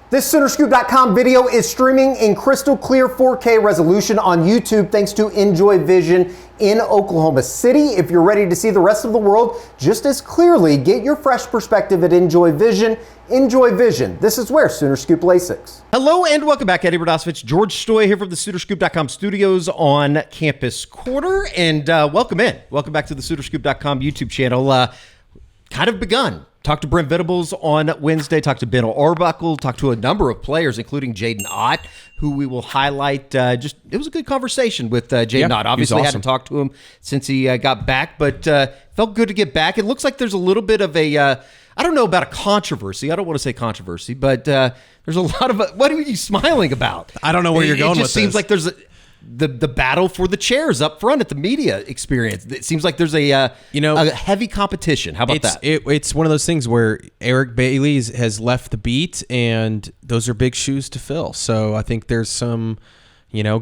This SoonerScoop.com video is streaming in crystal clear 4K resolution on YouTube thanks to Enjoy Vision in Oklahoma City. If you're ready to see the rest of the world just as clearly, get your fresh perspective at Enjoy Vision. Enjoy Vision. This is where Sooner Scoop Lasix. Hello and welcome back. Eddie Brodosovich, George Stoy here from the SoonerScoop.com studios on Campus Corner. And welcome in. Welcome back to the SoonerScoop.com YouTube channel. Kind of begun. Talked to Brent Venables on Wednesday, talked to Ben Arbuckle, talked to a number of players, including Jaydn Ott, who we will highlight. It was a good conversation with Jaydn Ott. Obviously, awesome. Hadn't talked to him since he got back, but felt good to get back. It looks like there's a little bit of a, I don't know about a controversy. I don't want to say controversy, but there's a lot of, what are you smiling about? I don't know where you're going with this. It just seems like there's the battle for the chairs up front at the media experience. It seems like there's a heavy competition. How about that? It's one of those things where Eric Bailey has left the beat, and those are big shoes to fill. So I think there's some,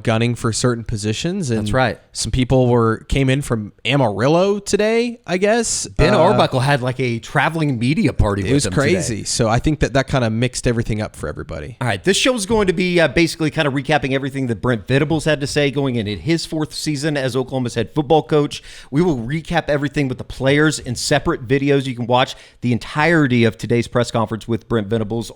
gunning for certain positions. And that's right. Some people came in from Amarillo today, I guess. Ben Arbuckle had like a traveling media party with him. It was crazy. Today. So I think that kind of mixed everything up for everybody. All right. This show is going to be basically kind of recapping everything that Brent Venables had to say going into his fourth season as Oklahoma's head football coach. We will recap everything with the players in separate videos. You can watch the entirety of today's press conference with Brent Venables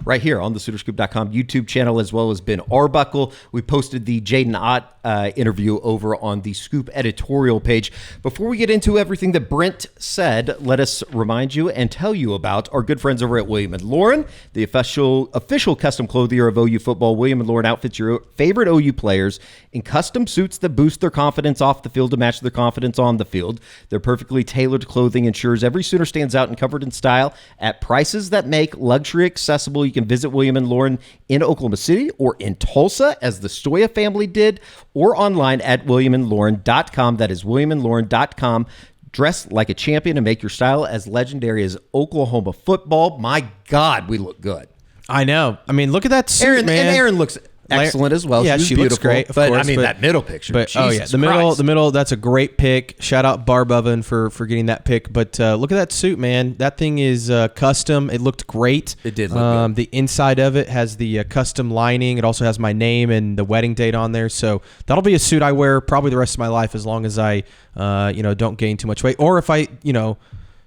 right here on the SoonerScoop.com YouTube channel, as well as Ben Arbuckle. We posted the Jaydn Ott interview over on the Scoop editorial page. Before we get into everything that Brent said, let us remind you and tell you about our good friends over at William & Lauren, the official custom clothier of OU football. William & Lauren outfits your favorite OU players in custom suits that boost their confidence off the field to match their confidence on the field. Their perfectly tailored clothing ensures every Sooner stands out and covered in style at prices that make luxury accessible. You can visit William & Lauren in Oklahoma City or in Tulsa, as the Stoya family did, or online at williamandlauren.com. That is williamandlauren.com. Dress like a champion and make your style as legendary as Oklahoma football. My God, we look good. I know. I mean, look at that suit, man. And Aaron looks excellent as well. Yeah, she looks great. But course, that middle picture. But the middle. That's a great pick. Shout out Barb Oven for getting that pick. But look at that suit, man. That thing is custom. It looked great. It did look good. The inside of it has the custom lining. It also has my name and the wedding date on there. So that'll be a suit I wear probably the rest of my life, as long as I don't gain too much weight, or if I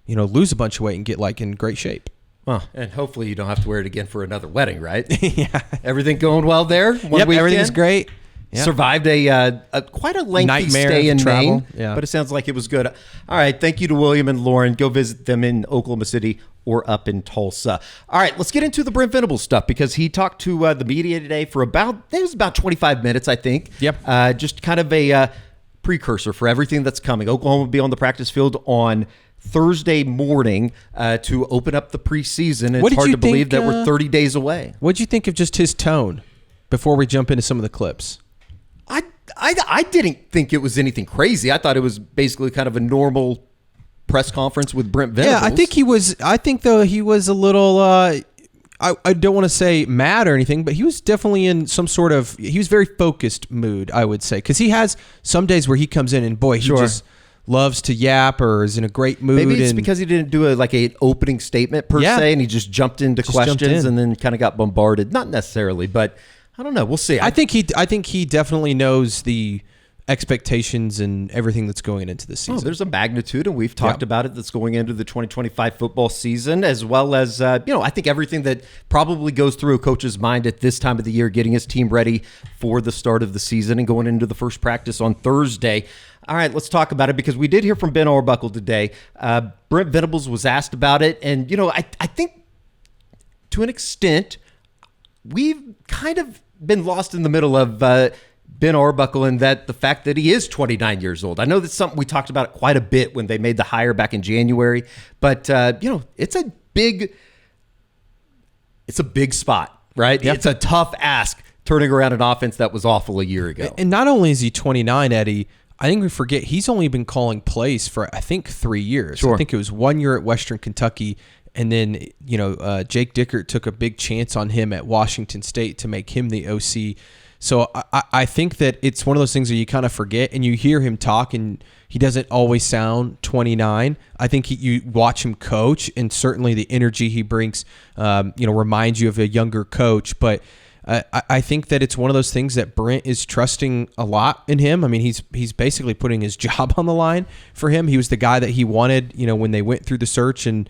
lose a bunch of weight and get in great shape. Well, and hopefully you don't have to wear it again for another wedding, right? Yeah. Everything going well there? Everything's great. Yep. Survived a quite a lengthy nightmare stay in travel. Maine, but it sounds like it was good. All right, thank you to William and Lauren. Go visit them in Oklahoma City or up in Tulsa. All right, let's get into the Brent Venables stuff, because he talked to the media today for about 25 minutes, I think. Yep. Just kind of a precursor for everything that's coming. Oklahoma will be on the practice field on Thursday morning to open up the preseason. It's hard to believe that we're 30 days away. What did you think of just his tone before we jump into some of the clips? I didn't think it was anything crazy. I thought it was basically kind of a normal press conference with Brent Venables. Yeah, I think he was a little I don't want to say mad or anything, but he was definitely in some sort of, he was very focused mood, I would say, because he has some days where he comes in and boy, he just loves to yap or is in a great mood. Maybe it's because he didn't do an opening statement per se, and he just jumped into questions and then kind of got bombarded. Not necessarily, but I don't know. We'll see. I think he definitely knows the expectations and everything that's going into this season. There's a magnitude, and we've talked about it, that's going into the 2025 football season, as well as I think everything that probably goes through a coach's mind at this time of the year, getting his team ready for the start of the season and going into the first practice on Thursday. All right, let's talk about it, because we did hear from Ben Arbuckle today. Brent Venables was asked about it, and I think to an extent we've kind of been lost in the middle of Ben Arbuckle, and that the fact that he is 29 years old. I know that's something we talked about quite a bit when they made the hire back in January, but it's a big spot, right? Yep. It's a tough ask turning around an offense that was awful a year ago. And not only is he 29, Eddie, I think we forget he's only been calling plays for, I think, 3 years. Sure. I think it was 1 year at Western Kentucky, and then Jake Dickert took a big chance on him at Washington State to make him the OC. So I think that it's one of those things that you kind of forget, and you hear him talk, and he doesn't always sound 29. I think you watch him coach, and certainly the energy he brings, reminds you of a younger coach. But I think that it's one of those things that Brent is trusting a lot in him. I mean, he's basically putting his job on the line for him. He was the guy that he wanted, when they went through the search, and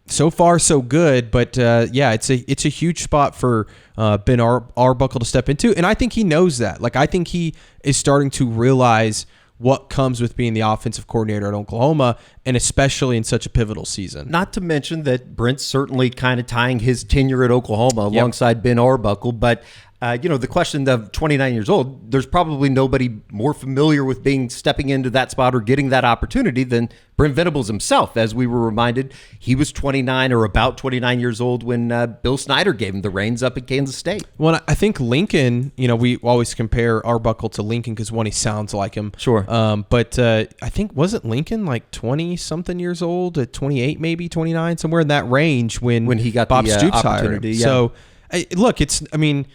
so far so good. But it's a huge spot for Ben Arbuckle to step into, and I think he knows that. Like, I think he is starting to realize what comes with being the offensive coordinator at Oklahoma, and especially in such a pivotal season. Not to mention that Brent's certainly kind of tying his tenure at Oklahoma alongside Ben Arbuckle. But, the question of 29 years old, there's probably nobody more familiar with stepping into that spot or getting that opportunity than Brent Venables himself. As we were reminded, he was 29 or about 29 years old when Bill Snyder gave him the reins up at Kansas State. Well, I think Lincoln, we always compare Arbuckle to Lincoln because one, he sounds like him. Sure. But I think, wasn't Lincoln like 20-something years old, at 28 maybe, 29, somewhere in that range when he got Bob the Stoops opportunity. hired him. So,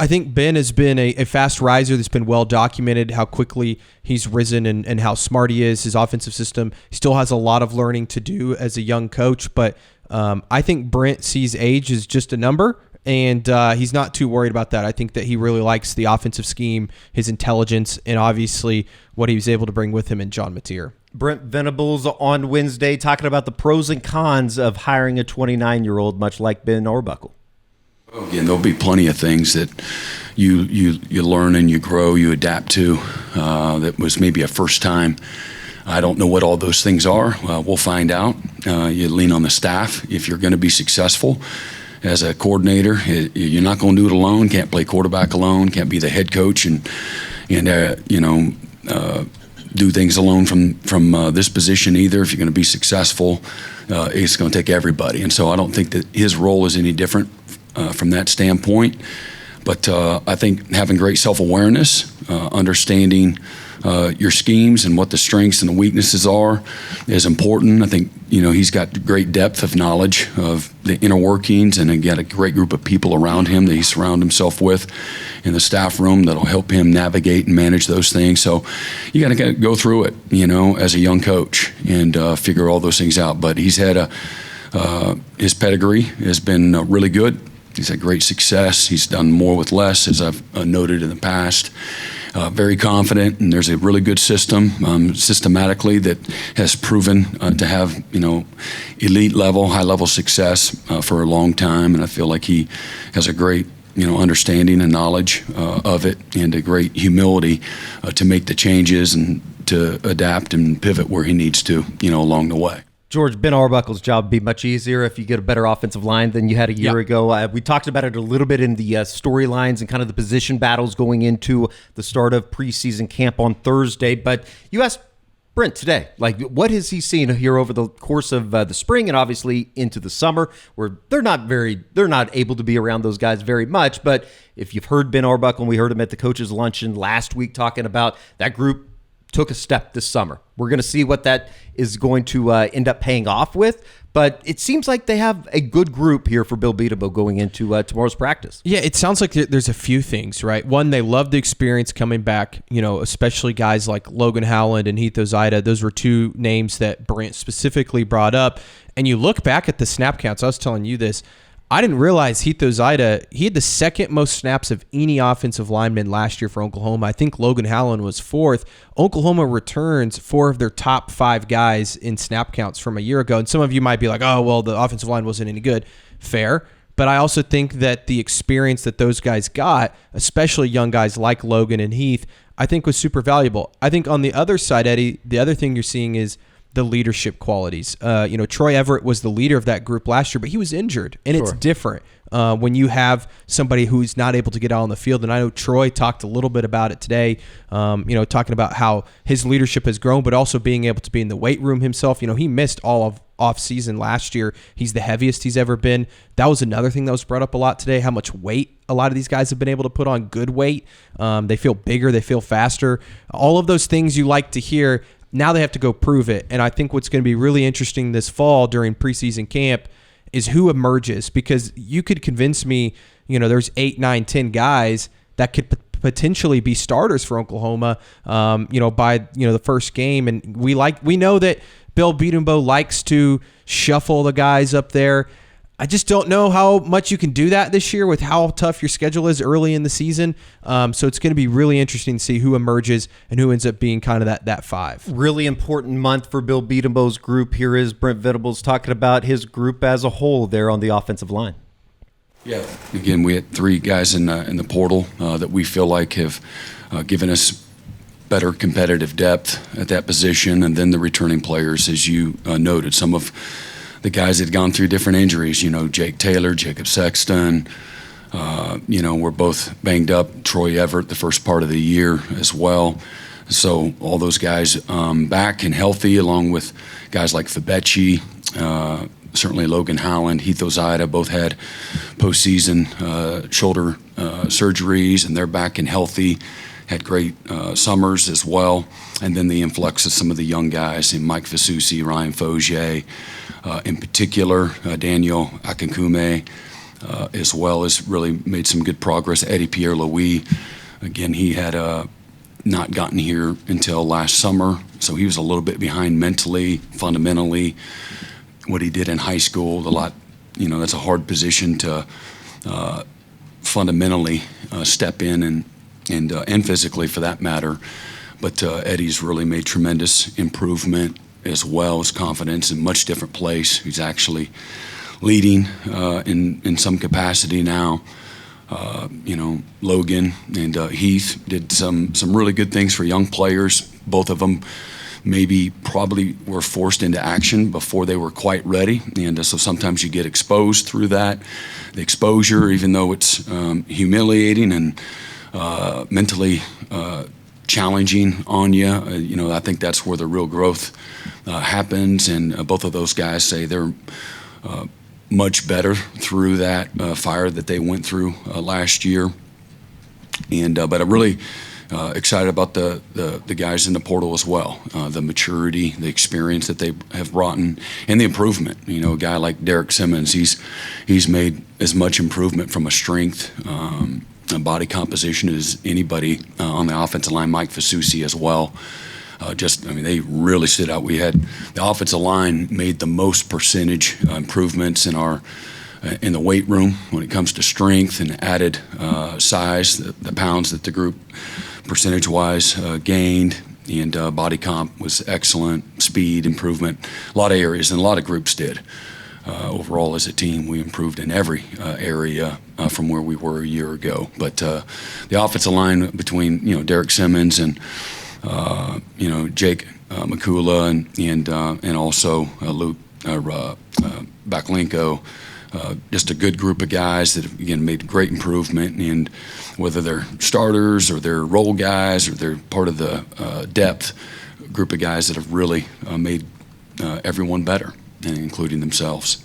I think Ben has been a fast riser that's been well documented, how quickly he's risen and how smart he is, his offensive system. He still has a lot of learning to do as a young coach, but I think Brent sees age as just a number, and he's not too worried about that. I think that he really likes the offensive scheme, his intelligence, and obviously what he was able to bring with him in John Mateer. Brent Venables on Wednesday talking about the pros and cons of hiring a 29-year-old, much like Ben Arbuckle. Again, there'll be plenty of things that you learn and you grow, you adapt to. That was maybe a first time. I don't know what all those things are. We'll find out. You lean on the staff if you're going to be successful as a coordinator. You're not going to do it alone. Can't play quarterback alone. Can't be the head coach and do things alone from this position either. If you're going to be successful, it's going to take everybody. And so I don't think that his role is any different from that standpoint. But I think having great self-awareness, understanding your schemes and what the strengths and the weaknesses are is important. I think, he's got great depth of knowledge of the inner workings, and got a great group of people around him that he surrounds himself with in the staff room that'll help him navigate and manage those things. So you got to go through it, as a young coach and figure all those things out. But he's had his pedigree has been really good. He's had great success. He's done more with less, as I've noted in the past. Very confident, and there's a really good system, systematically, that has proven to have, elite level, high level success for a long time. And I feel like he has a great, understanding and knowledge of it, and a great humility to make the changes and to adapt and pivot where he needs to, along the way. George, Ben Arbuckle's job would be much easier if you get a better offensive line than you had a year ago. We talked about it a little bit in the storylines and kind of the position battles going into the start of preseason camp on Thursday. But you asked Brent today, what has he seen here over the course of the spring and obviously into the summer, where they're not able to be around those guys very much. But if you've heard Ben Arbuckle, and we heard him at the coaches' luncheon last week talking about that group took a step this summer. We're going to see what that is going to end up paying off with. But it seems like they have a good group here for Bill Beatabo going into tomorrow's practice. Yeah, it sounds like there's a few things, right? One, they love the experience coming back, especially guys like Logan Howland and Heath Ozida. Those were two names that Brent specifically brought up. And you look back at the snap counts. I was telling you this. I didn't realize Heath Ozida, he had the second most snaps of any offensive lineman last year for Oklahoma. I think Logan Howland was fourth. Oklahoma returns 4 of their top 5 guys in snap counts from a year ago. And some of you might be like, oh, well, the offensive line wasn't any good. Fair. But I also think that the experience that those guys got, especially young guys like Logan and Heath, I think was super valuable. I think on the other side, Eddie, the other thing you're seeing is the leadership qualities. Troy Everett was the leader of that group last year, but he was injured, and It's different when you have somebody who's not able to get out on the field. And I know Troy talked a little bit about it today, talking about how his leadership has grown, but also being able to be in the weight room himself. He missed all of off season last year. He's the heaviest he's ever been. That was another thing that was brought up a lot today, how much weight a lot of these guys have been able to put on, good weight. They feel bigger, they feel faster. All of those things you like to hear. Now they have to go prove it. And I think what's going to be really interesting this fall during preseason camp is who emerges, because you could convince me, there's 8, 9, 10 guys that could potentially be starters for Oklahoma, by the first game. And we know that Bill Bedenbaugh likes to shuffle the guys up there. I just don't know how much you can do that this year with how tough your schedule is early in the season. So it's going to be really interesting to see who emerges and who ends up being kind of that 5. Really important month for Bill Bedenbaugh's group. Here is Brent Venables talking about his group as a whole there on the offensive line. Yeah. Again, we had 3 guys in the portal that we feel like have given us better competitive depth at that position, and then the returning players, as you noted, some of the guys that had gone through different injuries. Jake Taylor, Jacob Sexton. We're both banged up. Troy Everett the first part of the year as well. So all those guys back and healthy, along with guys like Fabechi, certainly Logan Howland, Heath Ozida, both had postseason shoulder surgeries, and they're back and healthy. Had great summers as well. And then the influx of some of the young guys, and Mike Fasusi, Ryan Fogier, in particular, Daniel Akinkume, as well, has really made some good progress. Eddie Pierre-Louis, again, he had not gotten here until last summer, so he was a little bit behind mentally, fundamentally. What he did in high school, that's a hard position to fundamentally step in and physically, for that matter. But Eddie's really made tremendous improvement, as well as confidence, in a much different place. He's actually leading in some capacity now. Logan and Heath did some really good things for young players. Both of them probably were forced into action before they were quite ready. And so sometimes you get exposed through that. The exposure, even though it's humiliating and mentally challenging on you, I think that's where the real growth happens. And both of those guys say they're much better through that fire that they went through last year. And but I'm really excited about the guys in the portal as well, the maturity, the experience that they have brought in, and the improvement. A guy like Derek Simmons, he's made as much improvement from a strength and body composition as anybody on the offensive line. Mike Fasusi as well. They really stood out. We had the offensive line made the most percentage improvements in the weight room when it comes to strength, and added size, the pounds that the group percentage-wise gained, and body comp was excellent, speed improvement, a lot of areas, and a lot of groups did. Overall, as a team, we improved in every area from where we were a year ago. But the offensive line between Derek Simmons and Jake Makula and also Luke Baklenko, just a good group of guys that have, again, made great improvement. And whether they're starters or they're role guys or they're part of the depth group of guys that have really made everyone better, including themselves.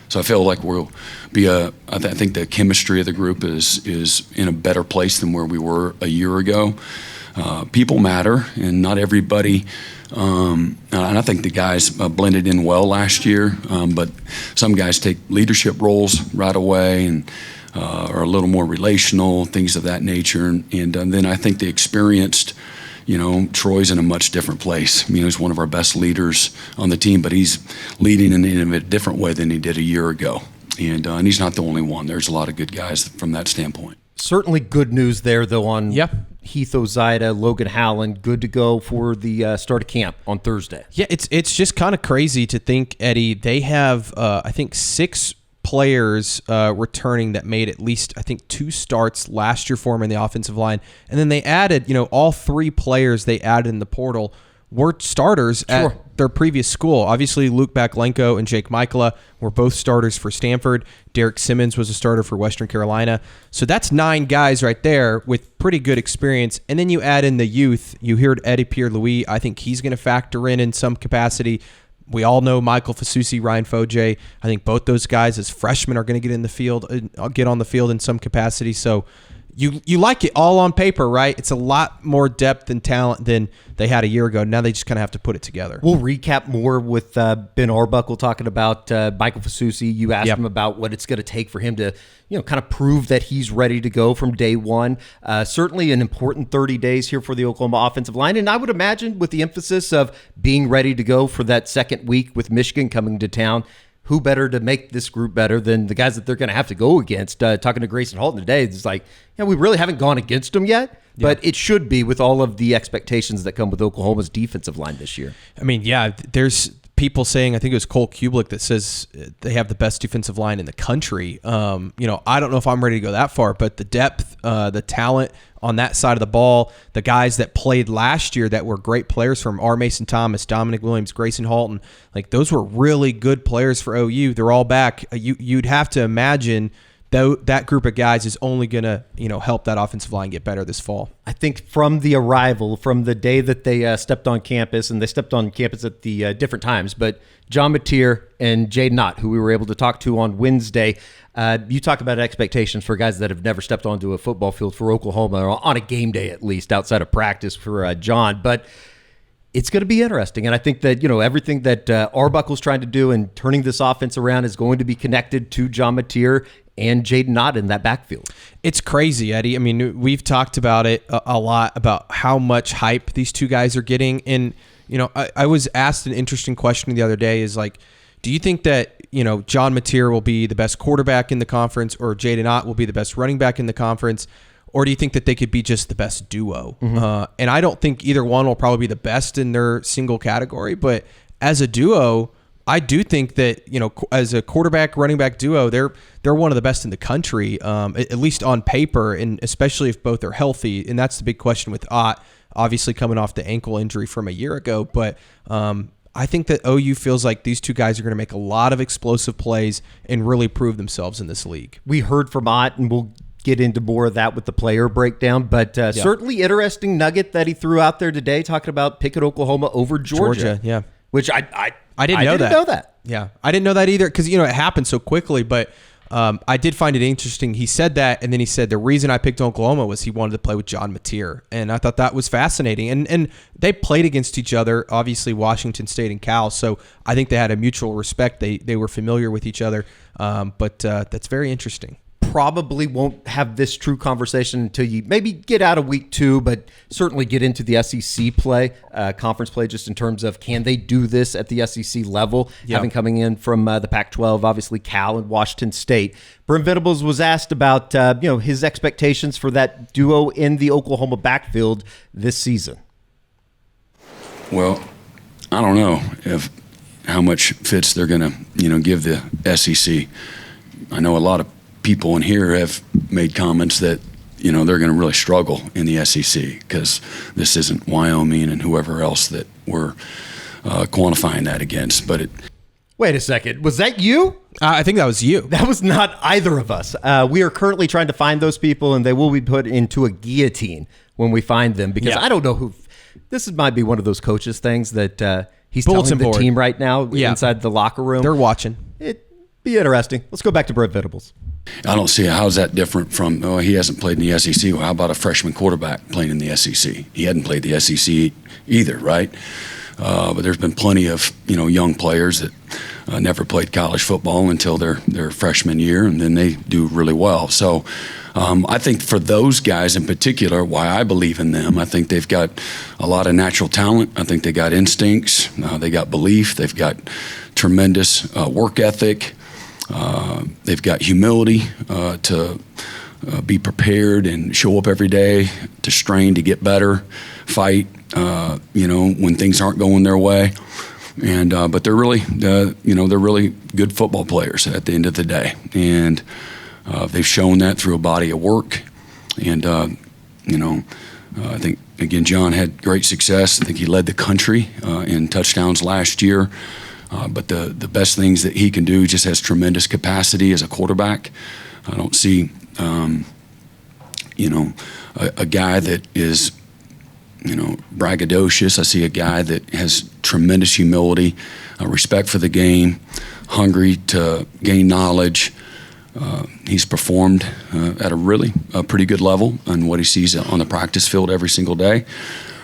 So I feel like we'll be I think the chemistry of the group is in a better place than where we were a year ago. People matter, and not everybody. And I think the guys blended in well last year, but some guys take leadership roles right away and are a little more relational, things of that nature. And then I think the experienced, Troy's in a much different place. He's one of our best leaders on the team, but he's leading in a different way than he did a year ago. And he's not the only one. There's a lot of good guys from that standpoint. Certainly good news there, though, on Heath Ozida, Logan Howland, good to go for the start of camp on Thursday. Yeah, it's just kind of crazy to think, Eddie, they have, I think, 6 players returning that made at least, I think, 2 starts last year for them in the offensive line. And then they added, all 3 players they added in the portal were starters at their previous school. Obviously, Luke Baklenko and Jake Michaela were both starters for Stanford. Derek Simmons was a starter for Western Carolina. So that's 9 guys right there with pretty good experience. And then you add in the youth. You heard Eddie Pierre-Louis. I think he's going to factor in some capacity. We all know Michael Fasusi, Ryan Fogier. I think both those guys as freshmen are going to get on the field in some capacity. So you like it all on paper, right? It's a lot more depth and talent than they had a year ago. Now they just kind of have to put it together. We'll recap more with Ben Arbuckle talking about Michael Fasusi. You asked him about what it's going to take for him to, kind of prove that he's ready to go from day one. Certainly an important 30 days here for the Oklahoma offensive line. And I would imagine with the emphasis of being ready to go for that second week with Michigan coming to town, who better to make this group better than the guys that they're going to have to go against? Talking to Grayson Halton today, it's like, we really haven't gone against them yet, but it should be with all of the expectations that come with Oklahoma's defensive line this year. I mean, there's people saying, I think it was Cole Kublik that says they have the best defensive line in the country. I don't know if I'm ready to go that far, but the depth, the talent on that side of the ball, the guys that played last year that were great players from R. Mason Thomas, Dominic Williams, Grayson Halton, like those were really good players for OU. They're all back. You'd have to imagine that group of guys is only going to, help that offensive line get better this fall. I think from the arrival, from the day that they stepped on campus, and they stepped on campus at the different times, but John Mateer and Jaydn Ott, who we were able to talk to on Wednesday, you talk about expectations for guys that have never stepped onto a football field for Oklahoma, or on a game day at least, outside of practice for John. But it's going to be interesting. And I think that, everything that Arbuckle's trying to do and turning this offense around is going to be connected to John Mateer and Jaydn Ott in that backfield. It's crazy, Eddie. I mean, we've talked about it a lot, about how much hype these two guys are getting. And, I was asked an interesting question the other day is like, do you think that, John Mateer will be the best quarterback in the conference, or Jaydn Ott will be the best running back in the conference? Or do you think that they could be just the best duo? Mm-hmm. And I don't think either one will probably be the best in their single category, but as a duo, I do think that, as a quarterback running back duo, they're one of the best in the country, at least on paper, and especially if both are healthy. And that's the big question with Ott, obviously coming off the ankle injury from a year ago. But I think that OU feels like these two guys are going to make a lot of explosive plays and really prove themselves in this league. We heard from Ott, and we'll get into more of that with the player breakdown, but certainly interesting nugget that he threw out there today, talking about picking Oklahoma over Georgia. Yeah. Which I didn't know that. Yeah, I didn't know that either, because it happened so quickly. But I did find it interesting. He said that, and then he said the reason I picked Oklahoma was he wanted to play with John Mateer, and I thought that was fascinating. And they played against each other, obviously Washington State and Cal, so I think they had a mutual respect. They were familiar with each other, but that's very interesting. Probably won't have this true conversation until you maybe get out of week 2, but certainly get into the SEC play, conference play, just in terms of can they do this at the SEC level, having coming in from the Pac-12, obviously Cal and Washington State. Brent Venables was asked about his expectations for that duo in the Oklahoma backfield this season. Well, I don't know how much fits they're going to give the SEC. I know a lot of people in here have made comments that they're going to really struggle in the SEC because this isn't Wyoming and whoever else that we're quantifying that against. But wait a second, was that you? I think that was you. That was not either of us. We are currently trying to find those people, and they will be put into a guillotine when we find them, because I don't know who. This might be one of those coaches things that he's Bulletin telling the board. team right now inside the locker room. They're watching. It'd be interesting. Let's go back to Brent Venables. I don't see how's that different from, he hasn't played in the SEC. Well, how about a freshman quarterback playing in the SEC? He hadn't played the SEC either, right? But there's been plenty of, young players that never played college football until their freshman year, and then they do really well. So I think for those guys in particular, why I believe in them, I think they've got a lot of natural talent. I think they got instincts. They got belief. They've got tremendous work ethic. They've got humility to be prepared and show up every day, to strain to get better, fight, when things aren't going their way. And but they're really, they're really good football players at the end of the day, and they've shown that through a body of work. And I think again, John had great success. I think he led the country in touchdowns last year. But the best things that he can do, he just has tremendous capacity as a quarterback. I don't see, a guy that is, braggadocious. I see a guy that has tremendous humility, respect for the game, hungry to gain knowledge, He's performed at a pretty good level on what he sees on the practice field every single day.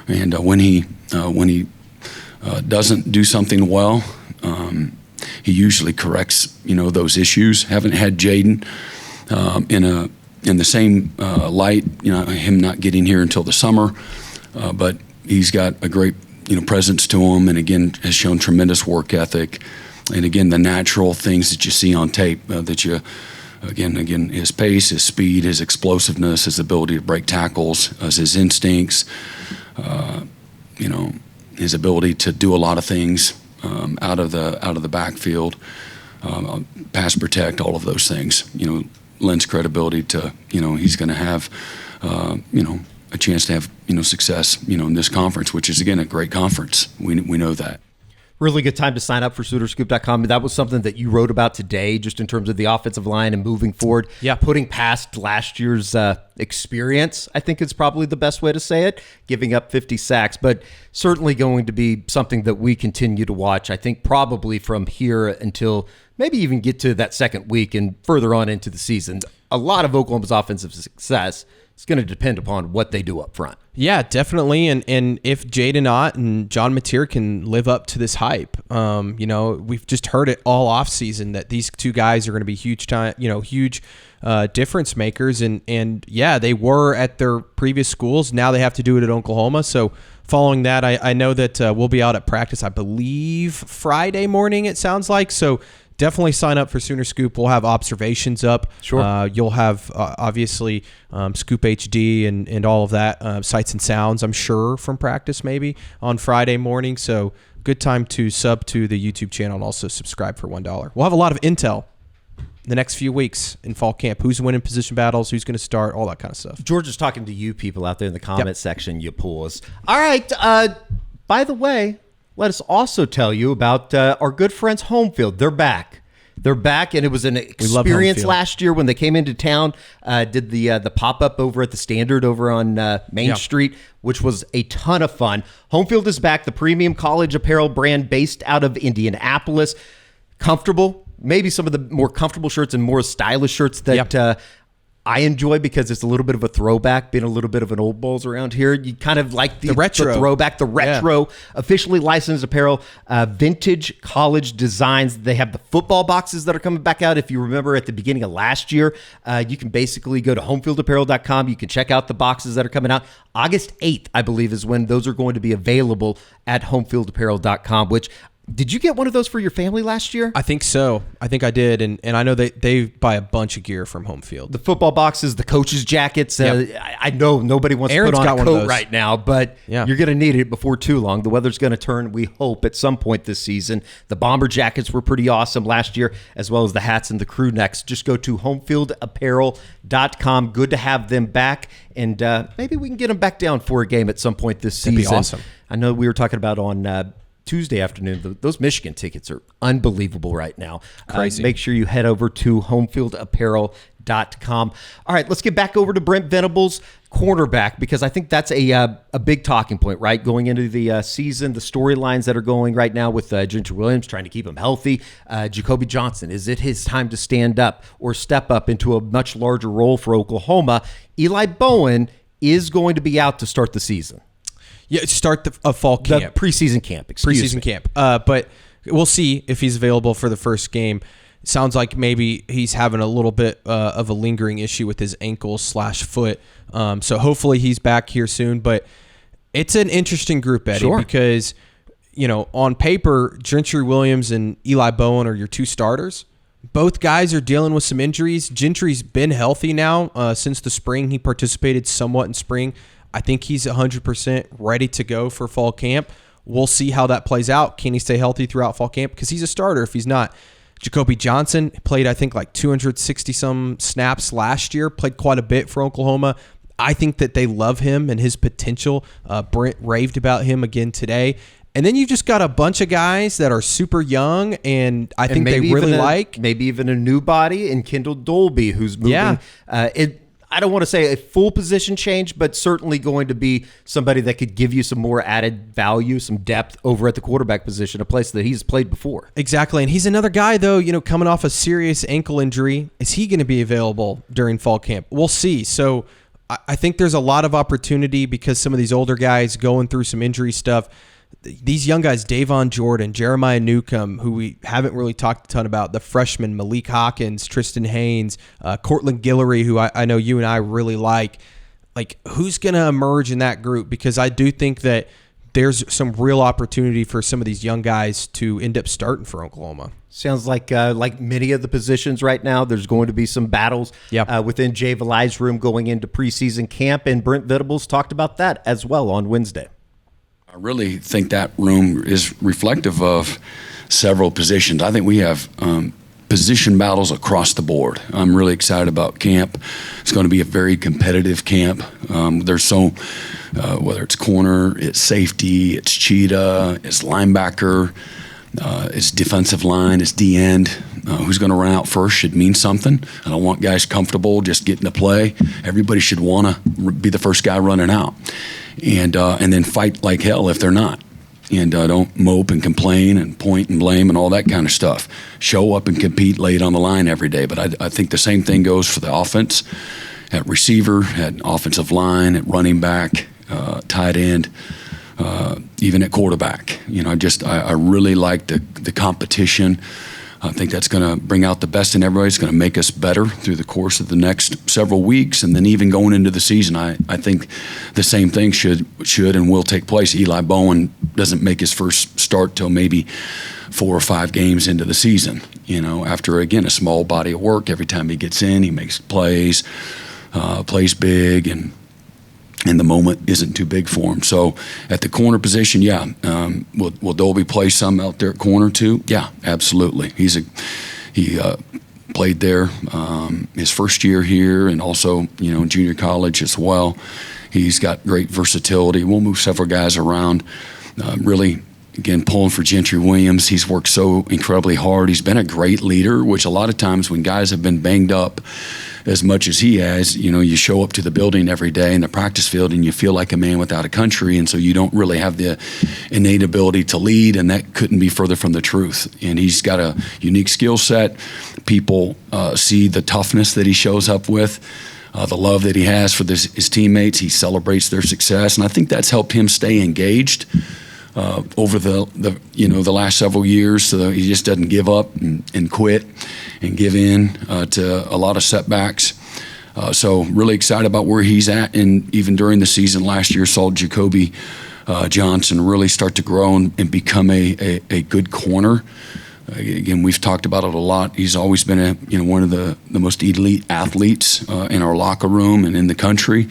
And when he doesn't do something well, he usually corrects those issues. Haven't had Jaydn in the same light, him not getting here until the summer, but he's got a great presence to him, and again has shown tremendous work ethic, and again the natural things that you see on tape that you. Again, his pace, his speed, his explosiveness, his ability to break tackles, his instincts, his ability to do a lot of things out of the backfield, pass protect, all of those things. Lends credibility to he's going to have a chance to have success in this conference, which is again a great conference. We know that. Really good time to sign up for SoonerScoop.com. That was something that you wrote about today, just in terms of the offensive line and moving forward. Yeah. Putting past last year's experience, I think is probably the best way to say it, giving up 50 sacks, but certainly going to be something that we continue to watch, I think probably from here until maybe even get to that second week and further on into the season. A lot of Oklahoma's offensive success is going to depend upon what they do up front. Yeah, definitely. And if Jaydn Ott and John Mateer can live up to this hype, we've just heard it all off season that these two guys are going to be huge difference makers. And yeah, they were at their previous schools. Now they have to do it at Oklahoma. So following that, I know that we'll be out at practice, I believe Friday morning, it sounds like. So definitely sign up for Sooner Scoop. We'll have observations up. Sure. You'll have obviously Scoop HD and all of that, sights and sounds, I'm sure, from practice maybe on Friday morning. So good time to sub to the YouTube channel and also subscribe for $1. We'll have a lot of intel the next few weeks in fall camp. Who's winning position battles, who's going to start, all that kind of stuff. George is talking to you people out there in the comment section, you pools. All right. By the way, let us also tell you about our good friends Homefield. They're back. They're back, and it was an experience last year when they came into town, did the pop-up over at the Standard over on Main Street, which was a ton of fun. Homefield is back, the premium college apparel brand based out of Indianapolis. Comfortable, maybe some of the more comfortable shirts and more stylish shirts that I enjoy because it's a little bit of a throwback, being a little bit of an old balls around here. You kind of like the retro, the throwback, the retro, officially licensed apparel, vintage college designs. They have the football boxes that are coming back out. If you remember at the beginning of last year, you can basically go to homefieldapparel.com. You can check out the boxes that are coming out. August 8th, I believe, is when those are going to be available at homefieldapparel.com, which... Did you get one of those for your family last year? I think so. I think I did. And I know they buy a bunch of gear from Homefield. The football boxes, the coaches' jackets. I know nobody wants to put on a coat right now, but you're going to need it before too long. The weather's going to turn, we hope, at some point this season. The bomber jackets were pretty awesome last year, as well as the hats and the crew necks. Just go to homefieldapparel.com. Good to have them back. And maybe we can get them back down for a game at some point this season. That'd be awesome. I know we were talking about on... Tuesday afternoon. Those Michigan tickets are unbelievable right now. Crazy. Make sure you head over to homefieldapparel.com. All right, let's get back over to Brent Venables, cornerback, because I think that's a big talking point, right? Going into the season, the storylines that are going right now with Gentry Williams trying to keep him healthy. Jacoby Johnson, is it his time to stand up or step up into a much larger role for Oklahoma? Eli Bowen is going to be out to start the season. Yeah, start a fall camp. The preseason camp, Preseason camp. But we'll see if he's available for the first game. Sounds like maybe he's having a little bit of a lingering issue with his ankle/foot. So hopefully he's back here soon. But it's an interesting group, Eddie, because, on paper, Gentry Williams and Eli Bowen are your two starters. Both guys are dealing with some injuries. Gentry's been healthy now since the spring. He participated somewhat in spring. I think he's 100% ready to go for fall camp. We'll see how that plays out. Can he stay healthy throughout fall camp? Because he's a starter if he's not. Jacoby Johnson played, I think, like 260-some snaps last year, played quite a bit for Oklahoma. I think that they love him and his potential. Brent raved about him again today. And then you've just got a bunch of guys that are super young, and I think they really like. Maybe even a new body in Kendall Dolby, who's moving. I don't want to say a full position change, but certainly going to be somebody that could give you some more added value, some depth over at the quarterback position, a place that he's played before. Exactly. And he's another guy, though, coming off a serious ankle injury. Is he going to be available during fall camp? We'll see. So I think there's a lot of opportunity because some of these older guys going through some injury stuff. These young guys, Davon Jordan, Jeremiah Newcomb, who we haven't really talked a ton about, the freshman, Malik Hawkins, Tristan Haynes, Cortland Guillory, who I know you and I really like who's going to emerge in that group? Because I do think that there's some real opportunity for some of these young guys to end up starting for Oklahoma. Sounds like many of the positions right now, there's going to be some battles within Jay Valai's room going into preseason camp, and Brent Venables talked about that as well on Wednesday. I really think that room is reflective of several positions. I think we have position battles across the board. I'm really excited about camp. It's going to be a very competitive camp. There's whether it's corner, it's safety, it's cheetah, it's linebacker, it's defensive line, it's D-end. Who's going to run out first should mean something. I don't want guys comfortable just getting to play. Everybody should want to be the first guy running out. And then fight like hell if they're not. And don't mope and complain and point and blame and all that kind of stuff. Show up and compete, lay it on the line every day. But I think the same thing goes for the offense, at receiver, at offensive line, at running back, tight end, even at quarterback. I really like the competition. I think that's going to bring out the best in everybody. It's going to make us better through the course of the next several weeks, and then even going into the season. I think the same thing should and will take place. Eli Bowen doesn't make his first start till maybe 4 or 5 games into the season. After again a small body of work. Every time he gets in, he makes plays, plays big, and the moment isn't too big for him. So at the corner position, will Dolby play some out there at corner too? Yeah, absolutely. He played there his first year here, and also in junior college as well. He's got great versatility. We'll move several guys around. Really, again, pulling for Gentry Williams. He's worked so incredibly hard. He's been a great leader, which a lot of times when guys have been banged up as much as he has, you show up to the building every day in the practice field and you feel like a man without a country, and so you don't really have the innate ability to lead, and that couldn't be further from the truth. And he's got a unique skill set. People see the toughness that he shows up with, the love that he has for his teammates. He celebrates their success, and I think that's helped him stay engaged over the last several years, so that he just doesn't give up and quit and give in to a lot of setbacks. So really excited about where he's at, and even during the season last year saw Jacoby Johnson really start to grow and become a good corner. Again, we've talked about it a lot. He's always been one of the most elite athletes in our locker room and in the country.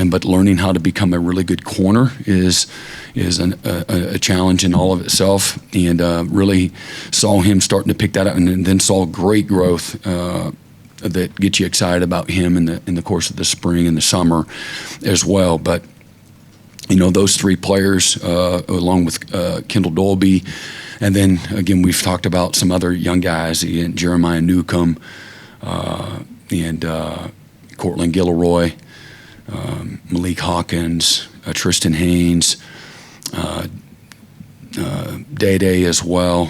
But learning how to become a really good corner is a challenge in all of itself. And really saw him starting to pick that up, and then saw great growth that gets you excited about him in the course of the spring and the summer as well. But those 3 players, along with Kendall Dolby. And then, again, we've talked about some other young guys, Jeremiah Newcomb and Cortland Guillory, Malik Hawkins, Tristan Haynes, Day as well.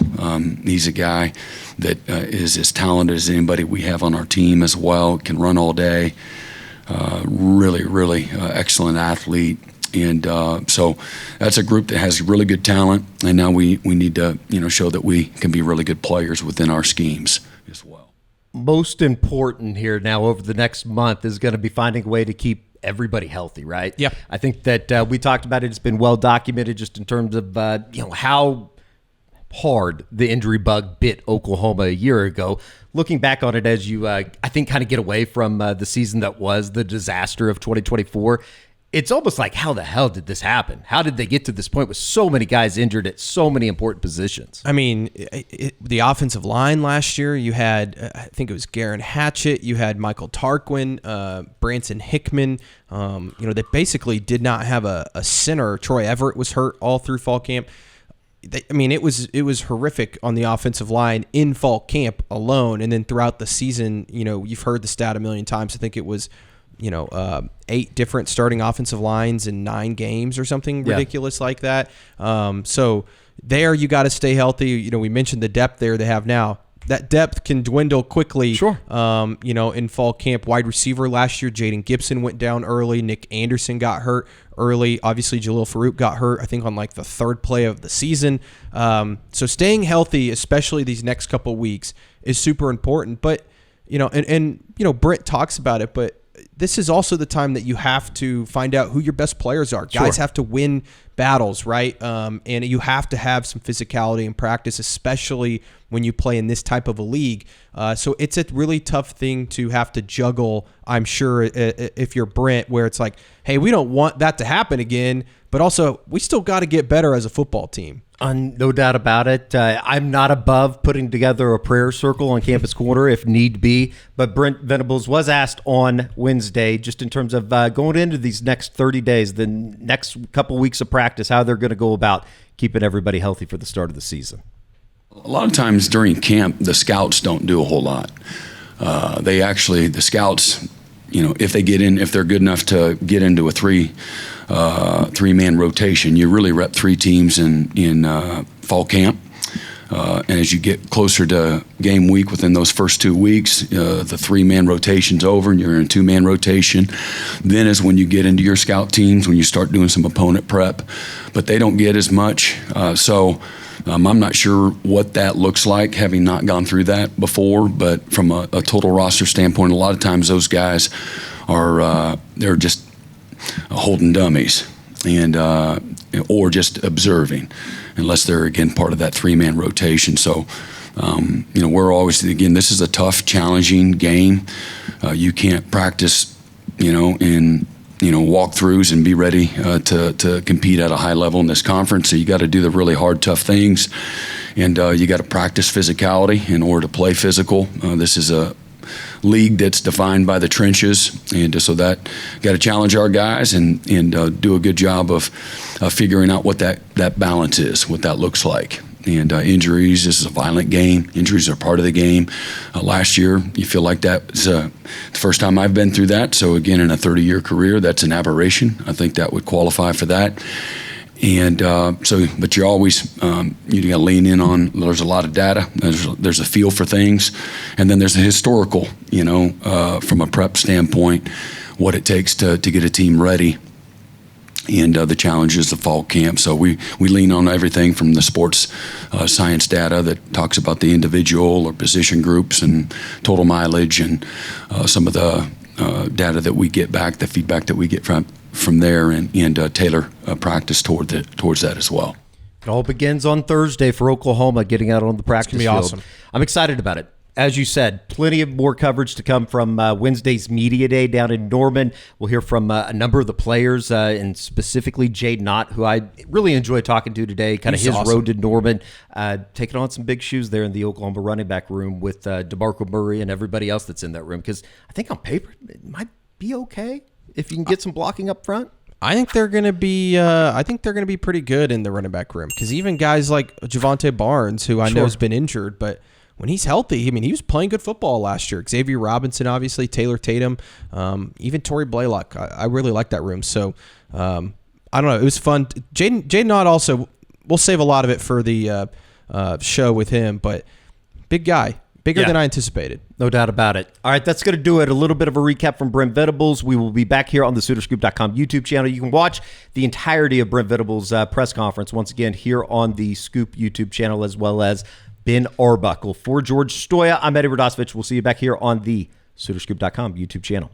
He's a guy that is as talented as anybody we have on our team as well, can run all day, really excellent athlete. And so that's a group that has really good talent, and now we need to show that we can be really good players within our schemes as well. Most important here now over the next month is going to be finding a way to keep everybody healthy, right? Yeah. I think that we talked about it. It's been well documented just in terms of how hard the injury bug bit Oklahoma a year ago. Looking back on it as you, I think, kind of get away from the season that was the disaster of 2024, it's almost like, how the hell did this happen? How did they get to this point with so many guys injured at so many important positions? I mean, the offensive line last year, you had, I think it was Garen Hatchett, you had Michael Tarquin, Branson Hickman, they basically did not have a center. Troy Everett was hurt all through fall camp. It was horrific on the offensive line in fall camp alone, and then throughout the season, you've heard the stat a million times. I think it was 8 different starting offensive lines in 9 games or something ridiculous like that. So there you got to stay healthy. We mentioned the depth there they have now. That depth can dwindle quickly. Sure. In fall camp, wide receiver last year, Jaden Gibson went down early. Nick Anderson got hurt early. Obviously, Jalil Farouk got hurt, I think, on like the 3rd play of the season. So staying healthy, especially these next couple weeks, is super important. But, Brent talks about it, but this is also the time that you have to find out who your best players are. Guys have to win battles, right? And you have to have some physicality in practice, especially when you play in this type of a league. So it's a really tough thing to have to juggle, I'm sure, if you're Brent, where it's like, hey, we don't want that to happen again, but also we still got to get better as a football team. No doubt about it. I'm not above putting together a prayer circle on Campus Corner if need be. But Brent Venables was asked on Wednesday, just in terms of going into these next 30 days, the next couple weeks of practice, how they're going to go about keeping everybody healthy for the start of the season. A lot of times during camp, the scouts don't do a whole lot. The scouts, if they're good enough to get into a three-man rotation, you really rep 3 teams in fall camp. And as you get closer to game week, within those first 2 weeks, the 3-man rotation's over and you're in a 2-man rotation. Then is when you get into your scout teams, when you start doing some opponent prep. But they don't get as much. I'm not sure what that looks like, having not gone through that before. But from a total roster standpoint, a lot of times those guys are they're just holding dummies and or just observing, unless they're again part of that 3-man rotation. So we're always, again, this is a tough, challenging game. You can't practice in walkthroughs and be ready to compete at a high level in this conference. So you got to do the really hard, tough things, and you got to practice physicality in order to play physical. This is a league that's defined by the trenches, and so that got to challenge our guys and do a good job of figuring out what that balance is, what that looks like. And injuries, this is a violent game. Injuries are part of the game. Last year, you feel like that was the first time I've been through that. So again, in a 30-year career, that's an aberration. I think that would qualify for that. And but you're always, you got to lean in on, there's a lot of data, there's a feel for things, and then there's a historical, from a prep standpoint, what it takes to get a team ready, and the challenges of fall camp. So we lean on everything from the sports science data that talks about the individual or position groups and total mileage, and some of the data that we get back, the feedback that we get from there, and tailor practice towards that as well. It all begins on Thursday for Oklahoma, getting out on the practice field. Awesome. I'm excited about it. As you said, plenty of more coverage to come from Wednesday's Media Day down in Norman. We'll hear from a number of the players, and specifically Jaydn Ott, who I really enjoyed talking to today, kind of his awesome. road to Norman, taking on some big shoes there in the Oklahoma running back room with DeMarco Murray and everybody else that's in that room, because I think on paper it might be okay if you can get some blocking up front. I think they're going to be. I think they're going to be pretty good in the running back room, because even guys like Javonte Barnes, who I know has been injured, but when he's healthy, I mean, he was playing good football last year. Xavier Robinson, obviously, Taylor Tatum, even Torrey Blaylock. I really like that room. So I don't know. It was fun. Jaydn Ott also. We'll save a lot of it for the show with him, but big guy. Bigger than I anticipated. No doubt about it. All right, that's going to do it. A little bit of a recap from Brent Venables. We will be back here on the SoonerScoop.com YouTube channel. You can watch the entirety of Brent Venables' press conference once again here on the Scoop YouTube channel, as well as Ben Arbuckle. For George Stoya, I'm Eddie Radosevich. We'll see you back here on the SoonerScoop.com YouTube channel.